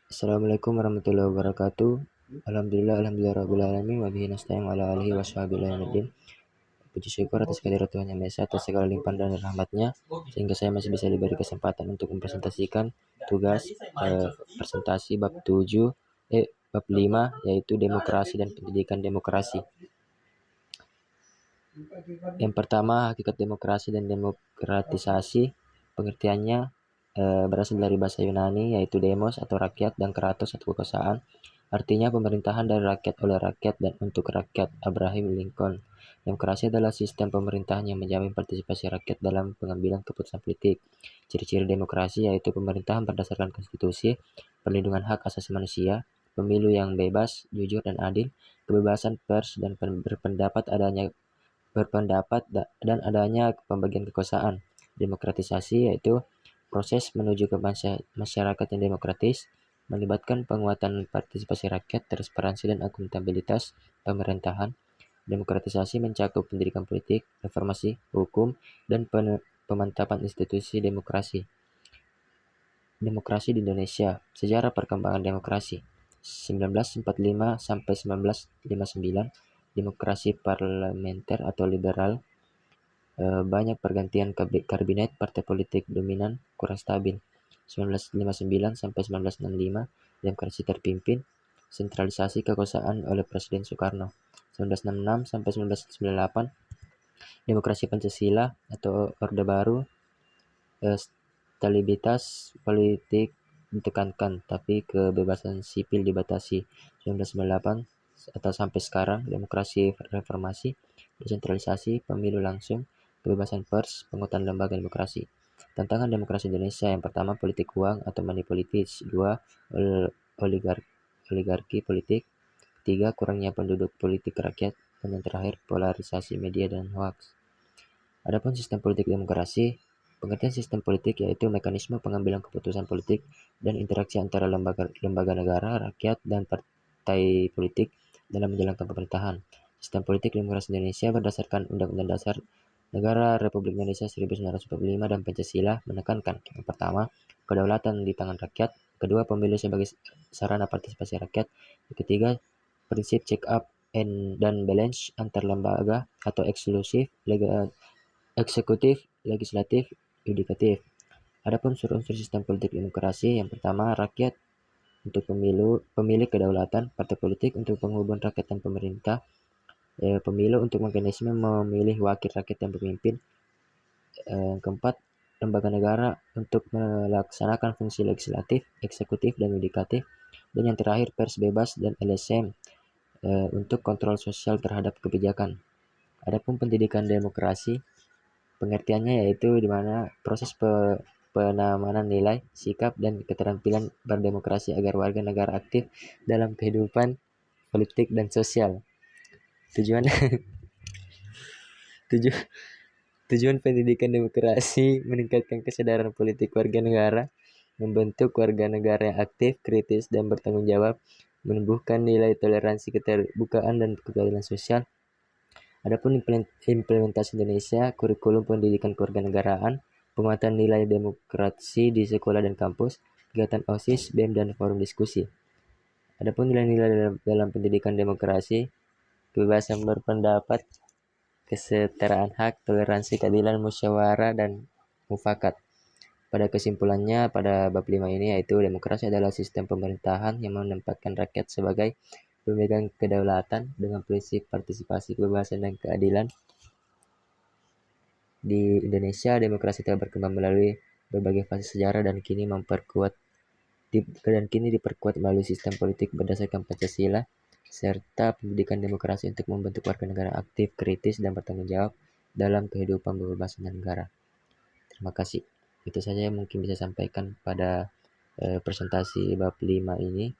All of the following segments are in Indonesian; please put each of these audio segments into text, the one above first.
Assalamualaikum warahmatullahi wabarakatuh. Alhamdulillah rabbil wa bihi nasta'in ala alihi washabihi. Puji syukur atas kehadirat Tuhan Yang Maha Esa atas segala limpahan dan rahmatnya sehingga saya masih bisa diberi kesempatan untuk mempresentasikan tugas presentasi bab 5 yaitu demokrasi dan pendidikan demokrasi. Yang pertama, hakikat demokrasi dan demokratisasi. Pengertiannya berasal dari bahasa Yunani yaitu demos atau rakyat dan kratos atau kekuasaan. Artinya pemerintahan dari rakyat oleh rakyat dan untuk rakyat. Abraham Lincoln. Demokrasi adalah sistem pemerintahan yang menjamin partisipasi rakyat dalam pengambilan keputusan politik. Ciri-ciri demokrasi yaitu pemerintahan berdasarkan konstitusi, perlindungan hak asasi manusia, pemilu yang bebas, jujur dan adil, kebebasan pers dan berpendapat dan adanya pembagian kekuasaan. Demokratisasi yaitu proses menuju ke masyarakat yang demokratis, melibatkan penguatan partisipasi rakyat, transparansi dan akuntabilitas pemerintahan. Demokratisasi mencakup pendidikan politik, reformasi hukum, dan pemantapan institusi demokrasi. Demokrasi di Indonesia. Sejarah perkembangan demokrasi 1945 sampai 1959. Demokrasi parlementer atau liberal. Banyak pergantian kabinet, partai politik dominan kurang stabil. 1959 sampai 1965. Demokrasi terpimpin, sentralisasi kekuasaan oleh Presiden Soekarno. 1966 sampai 1998. Demokrasi Pancasila atau Orde Baru. Stabilitas politik ditekankan, tapi kebebasan sipil dibatasi. 1998 atau sampai sekarang. Demokrasi reformasi, desentralisasi, pemilu langsung, kebebasan pers, penguatan lembaga demokrasi. Tantangan demokrasi Indonesia: yang pertama, politik uang atau money politics. 2, oligarki politik. 3, kurangnya penduduk politik rakyat. Dan yang terakhir, polarisasi media dan hoax. Adapun sistem politik demokrasi. Pengertian sistem politik yaitu mekanisme pengambilan keputusan politik dan interaksi antara lembaga negara, rakyat, dan partai politik dalam menjalankan pemerintahan. Sistem politik demokrasi Indonesia berdasarkan Undang-Undang Dasar Negara Republik Indonesia 1945 dan Pancasila menekankan: yang pertama, kedaulatan di tangan rakyat. Kedua, pemilu sebagai sarana partisipasi rakyat. Yang ketiga, prinsip check up dan balance antar lembaga atau eksekutif, legislatif, yudikatif. Adapun unsur-unsur sistem politik demokrasi: yang pertama, rakyat untuk pemilik kedaulatan, partai politik untuk penghubung rakyat dan pemerintah, pemilu untuk mekanisme memilih wakil rakyat yang pemimpin. Yang keempat, lembaga negara untuk melaksanakan fungsi legislatif, eksekutif, dan yudikatif. Dan yang terakhir, pers bebas dan LSM untuk kontrol sosial terhadap kebijakan. Adapun pendidikan demokrasi, pengertiannya yaitu di mana proses penamanan nilai, sikap, dan keterampilan berdemokrasi agar warga negara aktif dalam kehidupan politik dan sosial. Tujuan Tujuan pendidikan demokrasi meningkatkan kesadaran politik warga negara, membentuk warga negara yang aktif, kritis, dan bertanggung jawab, menumbuhkan nilai toleransi, keterbukaan, dan keadilan sosial. Adapun implementasi Indonesia, kurikulum pendidikan kewarganegaraan, penguatan nilai demokrasi di sekolah dan kampus, kegiatan OSIS, BEM, dan forum diskusi. Adapun nilai-nilai dalam pendidikan demokrasi: kebebasan berpendapat, kesetaraan hak, toleransi, keadilan, musyawarah, dan mufakat. Pada kesimpulannya, pada bab 5 ini yaitu demokrasi adalah sistem pemerintahan yang menempatkan rakyat sebagai pemegang kedaulatan dengan prinsip partisipasi, kebebasan, dan keadilan. Di Indonesia, demokrasi telah berkembang melalui berbagai fase sejarah dan kini diperkuat melalui sistem politik berdasarkan Pancasila serta pendidikan demokrasi untuk membentuk warga negara aktif, kritis, dan bertanggung jawab dalam kehidupan berbangsa dan negara. Terima kasih. Itu saja yang mungkin bisa sampaikan pada presentasi bab 5 ini.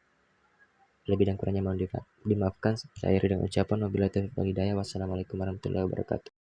Lebih dan kurangnya mohon dimaafkan. Saya akhiri dengan ucapan wabillahi taufiq wal hidayah. Wassalamualaikum warahmatullahi wabarakatuh.